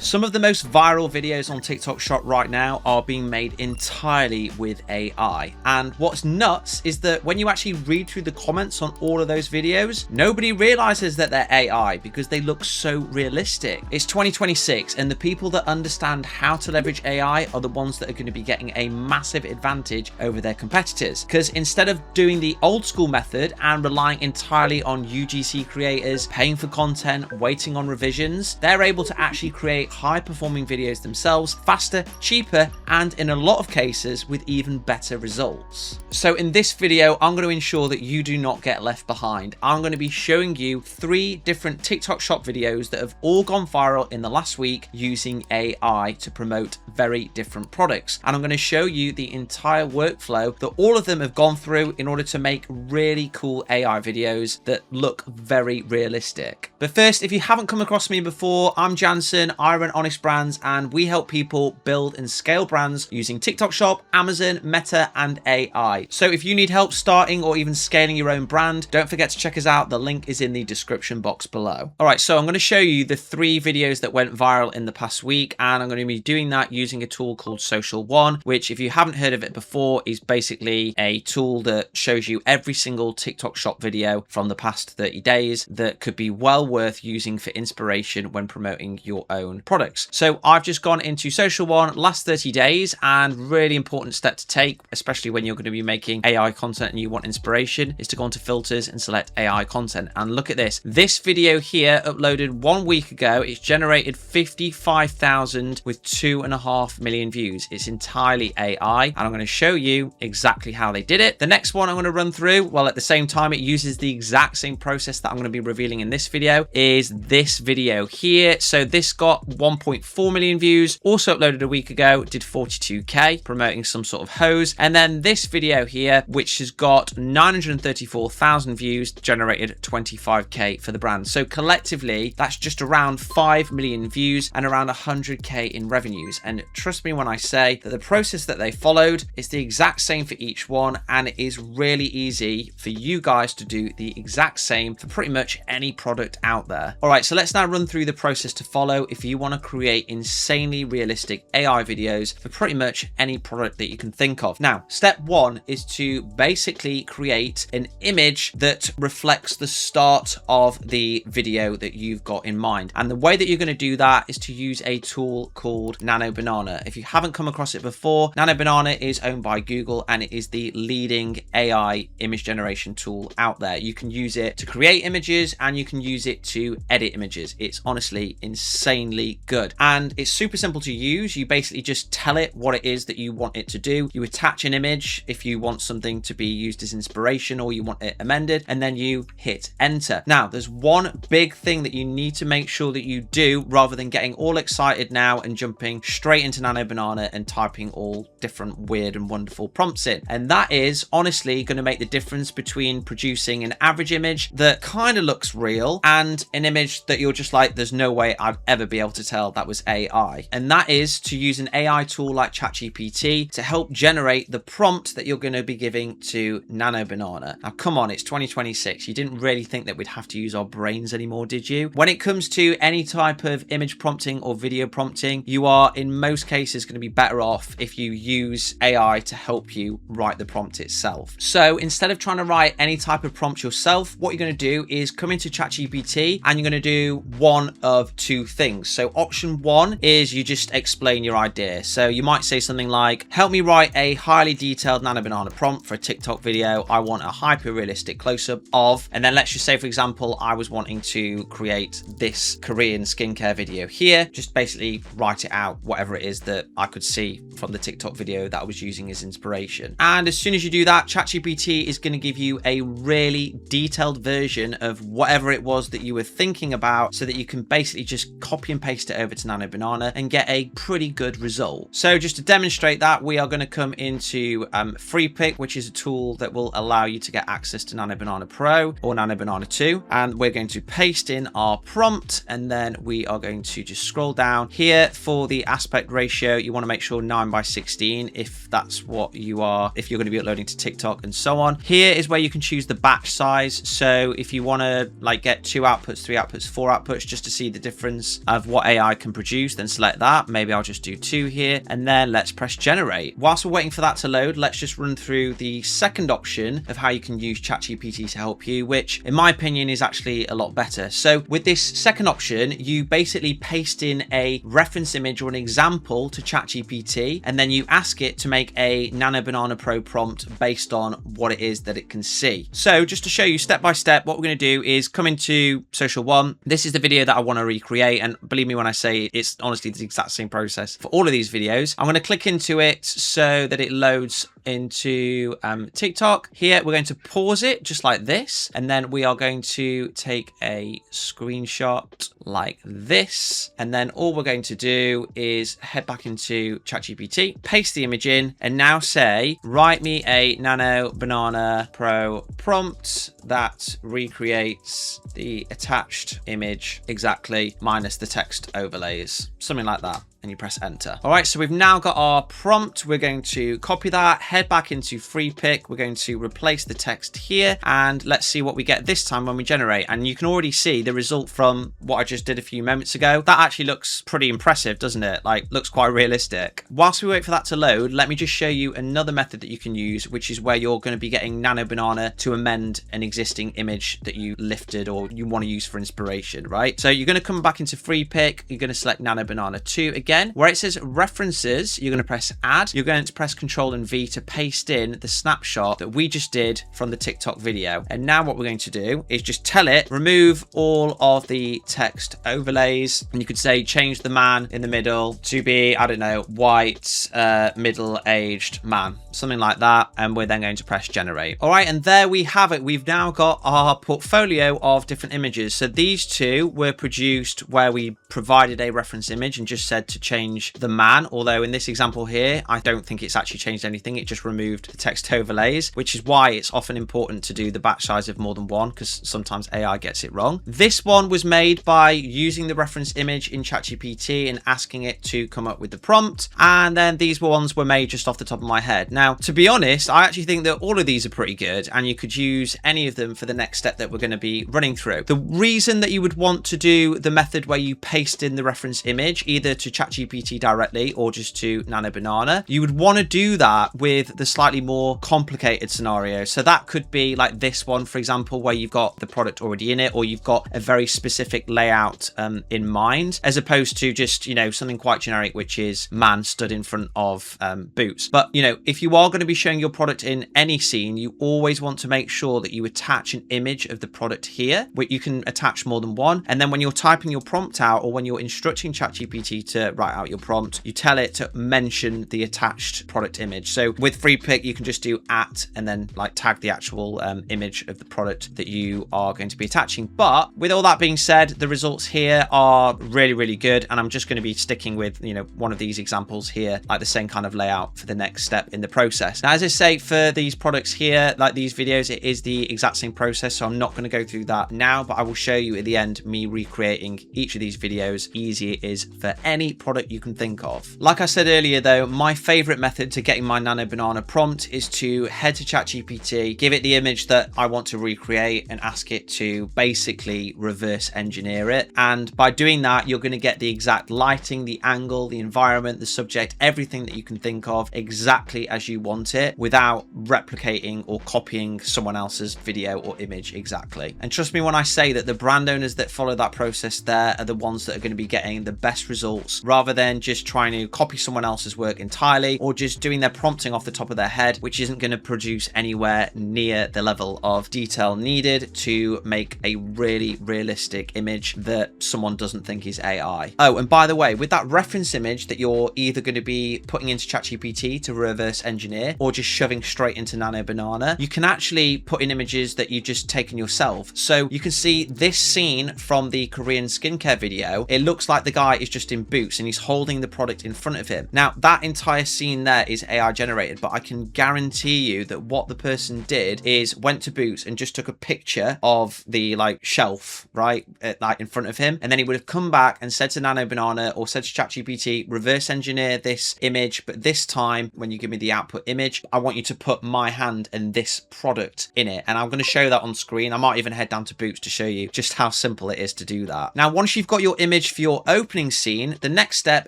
Some of the most viral videos on TikTok Shop right now are being made entirely with AI. And what's nuts is that when you actually read through the comments on all of those videos, nobody realizes that they're AI because they look so realistic. It's 2026 and the people that understand how to leverage AI are the ones that are going to be getting a massive advantage over their competitors. Because instead of doing the old school method and relying entirely on UGC creators, paying for content, waiting on revisions, they're able to actually create high performing videos themselves faster, cheaper, and in a lot of cases with even better results. So in this video, I'm going to ensure that you do not get left behind. I'm going to be showing you 3 different TikTok Shop videos that have all gone viral in the last week using AI to promote very different products. And I'm going to show you the entire workflow that all of them have gone through in order to make really cool AI videos that look very realistic. But first, if you haven't come across me before, I'm Janson, I run HonestBrands, and we help people build and scale brands using TikTok Shop, Amazon, Meta, and AI. So if you need help starting or even scaling your own brand, don't forget to check us out. The link is in the description box below. All right, so I'm going to show you the 3 videos that went viral in the past week, and I'm going to be doing that using a tool called Social One, which if you haven't heard of it before, is basically a tool that shows you every single TikTok Shop video from the past 30 days that could be well worth using for inspiration when promoting your own products. So I've just gone into Social One last 30 days, and really important step to take, especially when you're going to be making AI content and you want inspiration, is to go into filters and select AI content. And look at this. This video here uploaded 1 week ago. It's generated 55,000 with 2.5 million views. It's entirely AI, and I'm going to show you exactly how they did it. The next one I'm going to run through, well, at the same time, it uses the exact same process that I'm going to be revealing in this video, is this video here. So this got 1.4 million views, also uploaded a week ago, did 42k, promoting some sort of hose. And then this video here, which has got 934,000 views, generated 25k for the brand. So collectively, that's just around 5 million views and around 100k in revenues. And trust me when I say that the process that they followed is the exact same for each one, and it is really easy for you guys to do the exact same for pretty much any product out there. All right, so let's now run through the process to follow if you want to create insanely realistic AI videos for pretty much any product that you can think of. Now, step 1 is to basically create an image that reflects the start of the video that you've got in mind. And the way that you're going to do that is to use a tool called Nano Banana. If you haven't come across it before, Nano Banana is owned by Google, and it is the leading AI image generation tool out there. You can use it to create images and you can use it to edit images. It's honestly insanely good, and it's super simple to use. You basically just tell it what it is that you want it to do. You attach an image if you want something to be used as inspiration or you want it amended, and then you hit enter. Now, there's one big thing that you need to make sure that you do rather than getting all excited now and jumping straight into Nano Banana and typing all different weird and wonderful prompts in. And that is honestly going to make the difference between producing an average image that kind of looks real and an image that you're just like, there's no way I'd ever be able to tell that was AI. And that is to use an AI tool like ChatGPT to help generate the prompt that you're going to be giving to Nano Banana. Now, come on, it's 2026. You didn't really think that we'd have to use our brains anymore, did you? When it comes to any type of image prompting or video prompting, you are in most cases going to be better off if you use AI to help you write the prompt itself. So instead of trying to write any type of prompt yourself, what you're going to do is come into ChatGPT and you're going to do one of 2 things. So option 1 is you just explain your idea. So you might say something like, help me write a highly detailed Nano Banana prompt for a TikTok video. I want a hyper realistic close-up of, and then let's just say, for example, I was wanting to create this Korean skincare video here. Just basically write it out, whatever it is that I could see from the TikTok video that I was using as inspiration. And as soon as you do that, ChatGPT is going to give you a really detailed version of whatever it was that you were thinking about, so that you can basically just copy and paste it over to Nano Banana and get a pretty good result. So just to demonstrate that, we are going to come into Free Pick, which is a tool that will allow you to get access to Nano Banana Pro or Nano Banana 2. And we're going to paste in our prompt, and then we are going to just scroll down here. For the aspect ratio, you want to make sure 9:16 if that's what you are, if you're going to be uploading to TikTok and so on. Here is where you can choose the batch size. So if you want to like get 2 outputs, 3 outputs, 4 outputs, just to see the difference of what AI AI can produce, then select that. Maybe I'll just do 2 here, and then let's press generate. Whilst we're waiting for that to load, let's just run through the second option of how you can use ChatGPT to help you, which in my opinion is actually a lot better. So with this second option, you basically paste in a reference image or an example to ChatGPT, and then you ask it to make a Nano Banana Pro prompt based on what it is that it can see. So just to show you step by step, what we're going to do is come into Social One. This is the video that I want to recreate, and believe me when I say it's honestly the exact same process for all of these videos. I'm going to click into it so that it loads into TikTok. Here we're going to pause it just like this, and then we are going to take a screenshot like this, and then all we're going to do is head back into ChatGPT, paste the image in, and now say write me a Nano Banana Pro prompt that recreates the attached image exactly minus the text overlays, something like that. And you press enter. All right, so we've now got our prompt. We're going to copy that, head back into free pick. We're going to replace the text here, and let's see what we get this time when we generate. And you can already see the result from what I just did a few moments ago. That actually looks pretty impressive, doesn't it? Like, looks quite realistic. Whilst we wait for that to load, let me just show you another method that you can use, which is where you're going to be getting Nano Banana to amend an existing image that you lifted or you want to use for inspiration, right? So you're going to come back into free pick. You're going to select Nano Banana 2 again. Where it says references, you're going to press add. You're going to press Control and V to paste in the snapshot that we just did from the TikTok video. And now what we're going to do is just tell it, remove all of the text overlays. And you could say change the man in the middle to be, I don't know, white, middle-aged man, something like that. And we're then going to press generate. All right, and there we have it. We've now got our portfolio of different images. So these two were produced where we provided a reference image and just said to change the man, although in this example here I don't think it's actually changed anything. It just removed the text overlays, which is why it's often important to do the batch size of more than one, because sometimes AI gets it wrong. This one was made by using the reference image in ChatGPT and asking it to come up with the prompt, and then these ones were made just off the top of my head. Now, to be honest, I actually think that all of these are pretty good, and you could use any of them for the next step that we're going to be running through. The reason that you would want to do the method where you paste in the reference image either to ChatGPT directly or just to Nano Banana, you would want to do that with the slightly more complicated scenario. So that could be like this one, for example, where you've got the product already in it, or you've got a very specific layout in mind, as opposed to just, you know, something quite generic, which is man stood in front of boots. But, you know, if you are going to be showing your product in any scene, you always want to make sure that you attach an image of the product here, where you can attach more than one. And then when you're typing your prompt out, or when you're instructing ChatGPT to write out your prompt, you tell it to mention the attached product image. So with free pick, you can just do @ and then like tag the actual image of the product that you are going to be attaching. But with all that being said, the results here are really, really good. And I'm just going to be sticking with, you know, one of these examples here, like the same kind of layout for the next step in the process. Now, as I say, for these products here, like these videos, it is the exact same process. So I'm not going to go through that now, but I will show you at the end me recreating each of these videos. Easy it is for any product you can think of. Like I said earlier though, my favorite method to getting my Nano Banana prompt is to head to ChatGPT, give it the image that I want to recreate, and ask it to basically reverse engineer it. And by doing that, you're going to get the exact lighting, the angle, the environment, the subject, everything that you can think of exactly as you want it, without replicating or copying someone else's video or image exactly. And trust me when I say that the brand owners that follow that process there are the ones that are going to be getting the best results, rather than just trying to copy someone else's work entirely, or just doing their prompting off the top of their head, which isn't going to produce anywhere near the level of detail needed to make a really realistic image that someone doesn't think is AI. Oh, and by the way, with that reference image that you're either going to be putting into ChatGPT to reverse engineer, or just shoving straight into Nano Banana, you can actually put in images that you've just taken yourself. So you can see this scene from the Korean skincare video. It looks like the guy is just in boots, and and he's holding the product in front of him. Now, that entire scene there is AI generated, but I can guarantee you that what the person did is went to Boots and just took a picture of the like shelf, right, like in front of him. And then he would have come back and said to Nano Banana or said to ChatGPT, reverse engineer this image, but this time when you give me the output image, I want you to put my hand and this product in it. And I'm going to show that on screen. I might even head down to Boots to show you just how simple it is to do that. Now, once you've got your image for your opening scene, the next step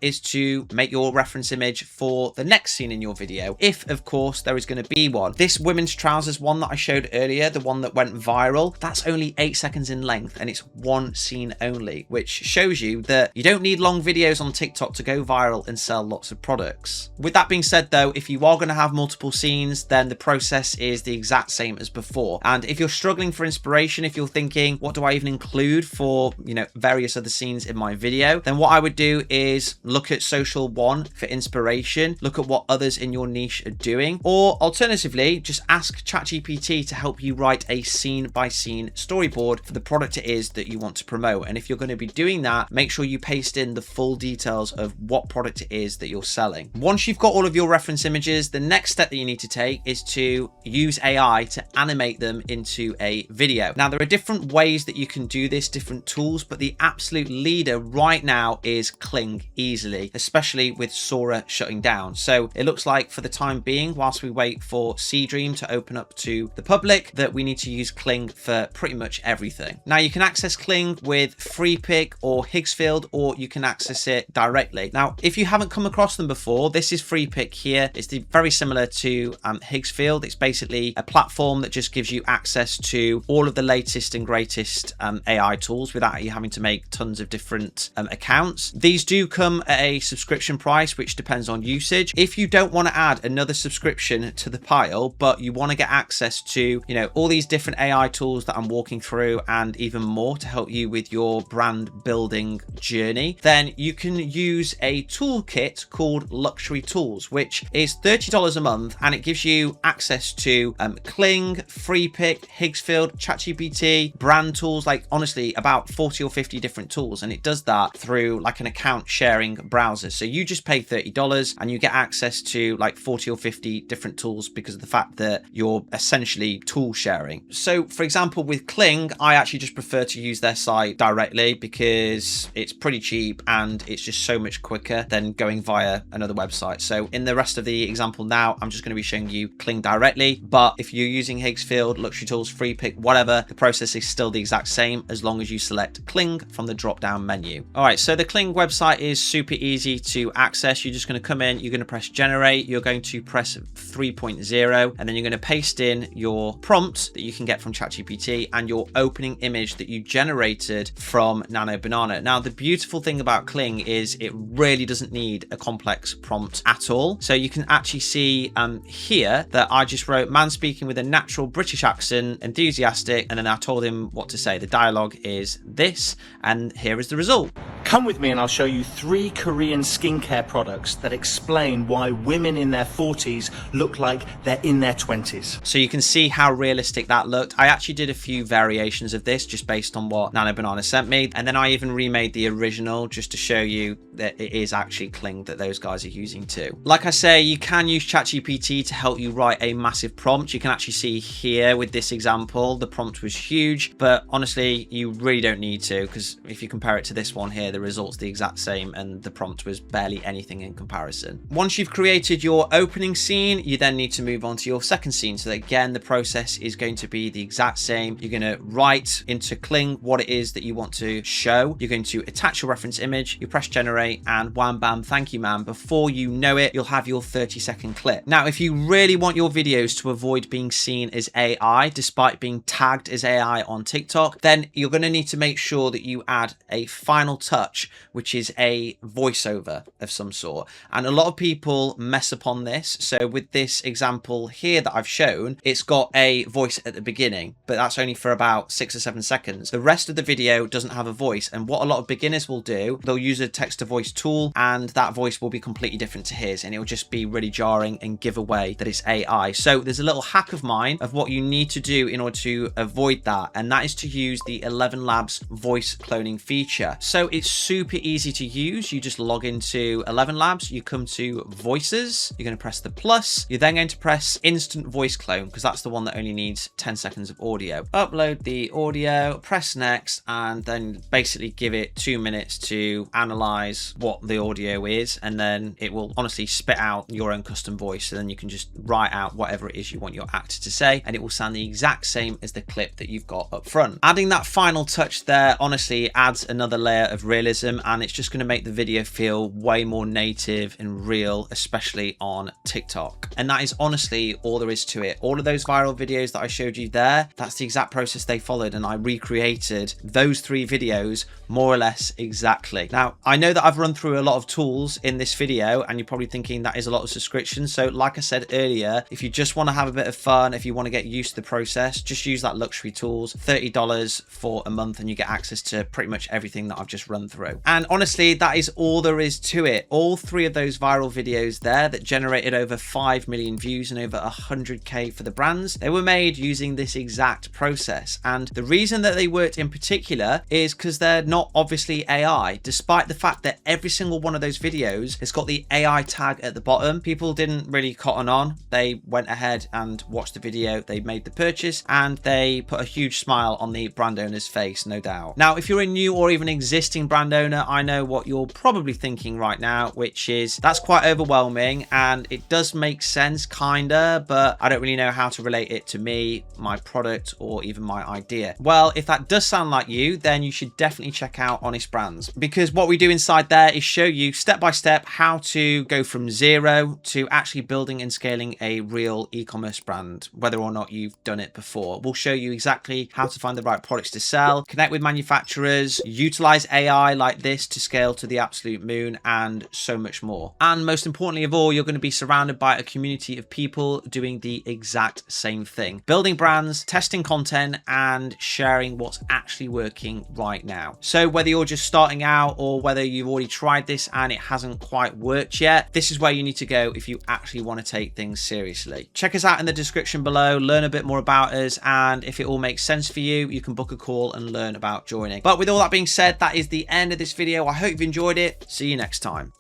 is to make your reference image for the next scene in your video, if of course there is going to be one. This women's trousers one that I showed earlier, the one that went viral, that's only 8 seconds in length and it's one scene only, which shows you that you don't need long videos on TikTok to go viral and sell lots of products. With that being said though, if you are going to have multiple scenes, then the process is the exact same as before. And if you're struggling for inspiration, if you're thinking, what do I even include for, you know, various other scenes in my video, then what I would do is look at Social One for inspiration, look at what others in your niche are doing, or alternatively, just ask ChatGPT to help you write a scene by scene storyboard for the product it is that you want to promote. And if you're going to be doing that, make sure you paste in the full details of what product it is that you're selling. Once you've got all of your reference images, the next step that you need to take is to use AI to animate them into a video. Now, there are different ways that you can do this, different tools, but the absolute leader right now is Kling easily, especially with Sora shutting down. So it looks like for the time being, whilst we wait for Seedream to open up to the public, that we need to use Kling for pretty much everything. Now, you can access Kling with FreePick or Higgsfield, or you can access it directly. Now, if you haven't come across them before, this is FreePick here. It's very similar to Higgsfield. It's basically a platform that just gives you access to all of the latest and greatest AI tools without you having to make tons of different accounts. These do come at a subscription price, which depends on usage. If you don't want to add another subscription to the pile, but you want to get access to, you know, all these different AI tools that I'm walking through and even more to help you with your brand building journey, then you can use a toolkit called Luxury Tools, which is $30 a month, and it gives you access to Kling, FreePick, Higgsfield, ChatGPT, brand tools, like honestly about 40 or 50 different tools, and it does that through like an account sharing browser. So you just pay $30 and you get access to like 40 or 50 different tools because of the fact that you're essentially tool sharing. So for example, with Kling, I actually just prefer to use their site directly because it's pretty cheap and it's just so much quicker than going via another website. So in the rest of the example now, I'm just going to be showing you Kling directly, but if you're using Higgsfield, Luxury Tools, FreePick, whatever, the process is still the exact same as long as you select Kling from the drop down menu. All right, so the Kling website is super easy to access. You're just going to come in, you're going to press generate, you're going to press 3.0, and then you're going to paste in your prompt that you can get from ChatGPT and your opening image that you generated from Nano Banana. Now, the beautiful thing about Kling is it really doesn't need a complex prompt at all. So you can actually see here that I just wrote, man speaking with a natural British accent, enthusiastic, and then I told him what to say. The dialogue is this, and here is the result. Come with me and I'll show you 3 Korean skincare products that explain why women in their 40s look like they're in their 20s. So you can see how realistic that looked. I actually did a few variations of this just based on what Nano Banana sent me, and then I even remade the original just to show you that it is actually Kling that those guys are using too. Like I say, you can use ChatGPT to help you write a massive prompt. You can actually see here with this example, the prompt was huge, but honestly, you really don't need to, because if you compare it to this one here, the result's the exact same and the prompt was barely anything in comparison. Once you've created your opening scene, you then need to move on to your second scene. So again, the process is going to be the exact same. You're going to write into Kling what it is that you want to show. You're going to attach your reference image, you press generate, and wham bam, thank you man. Before you know it, you'll have your 30-second clip. Now, if you really want your videos to avoid being seen as AI, despite being tagged as AI on TikTok, then you're going to need to make sure that you add a final touch, which is a voiceover of some sort. And a lot of people mess upon this. So with this example here that I've shown, it's got a voice at the beginning, but that's only for about 6 or 7 seconds. The rest of the video doesn't have a voice. And what a lot of beginners will do, they'll use a text to voice tool and that voice will be completely different to his, and it'll just be really jarring and give away that it's AI. So there's a little hack of mine of what you need to do in order to avoid that, and that is to use the 11 Labs voice cloning feature. So it's super easy to use. use, you just log into 11 Labs, you come to Voices, you're going to press the plus, you're then going to press Instant Voice Clone, because that's the one that only needs 10 seconds of audio. Upload the audio, press next, and then basically give it 2 minutes to analyze what the audio is, and then it will honestly spit out your own custom voice, and then you can just write out whatever it is you want your actor to say, and it will sound the exact same as the clip that you've got up front. Adding that final touch there honestly adds another layer of realism, and it's just going to make the video feel way more native and real, especially on TikTok. And that is honestly all there is to it. All of those viral videos that I showed you there, that's the exact process they followed, and I recreated those 3 videos more or less exactly. Now, I know that I've run through a lot of tools in this video, and you're probably thinking that is a lot of subscriptions. So like I said earlier, if you just want to have a bit of fun, if you want to get used to the process, just use that luxury tools, $30 for a month, and you get access to pretty much everything that I've just run through. And honestly, that is all there is to it. All 3 of those viral videos there that generated over 5 million views and over 100K for the brands, they were made using this exact process. And the reason that they worked in particular is because they're not obviously AI, despite the fact that every single one of those videos has got the AI tag at the bottom. People didn't really cotton on. They went ahead and watched the video, they made the purchase, and they put a huge smile on the brand owner's face, no doubt. Now, if you're a new or even existing brand owner, I know what you're probably thinking right now, which is that's quite overwhelming, and it does make sense kinda, but I don't really know how to relate it to me, my product, or even my idea. Well, if that does sound like you, then you should definitely check out HonestBrands, because what we do inside there is show you step by step how to go from zero to actually building and scaling a real e-commerce brand, whether or not you've done it before. We'll show you exactly how to find the right products to sell, connect with manufacturers, utilize AI like this to scale to the absolute moon, and so much more. And most importantly of all, you're going to be surrounded by a community of people doing the exact same thing, building brands, testing content, and sharing what's actually working right now. So whether you're just starting out or whether you've already tried this and it hasn't quite worked yet, this is where you need to go if you actually want to take things seriously. Check us out in the description below, learn a bit more about us, and if it all makes sense for you, you can book a call and learn about joining. But with all that being said, that is the end of this video. I hope you've enjoyed it. See you next time.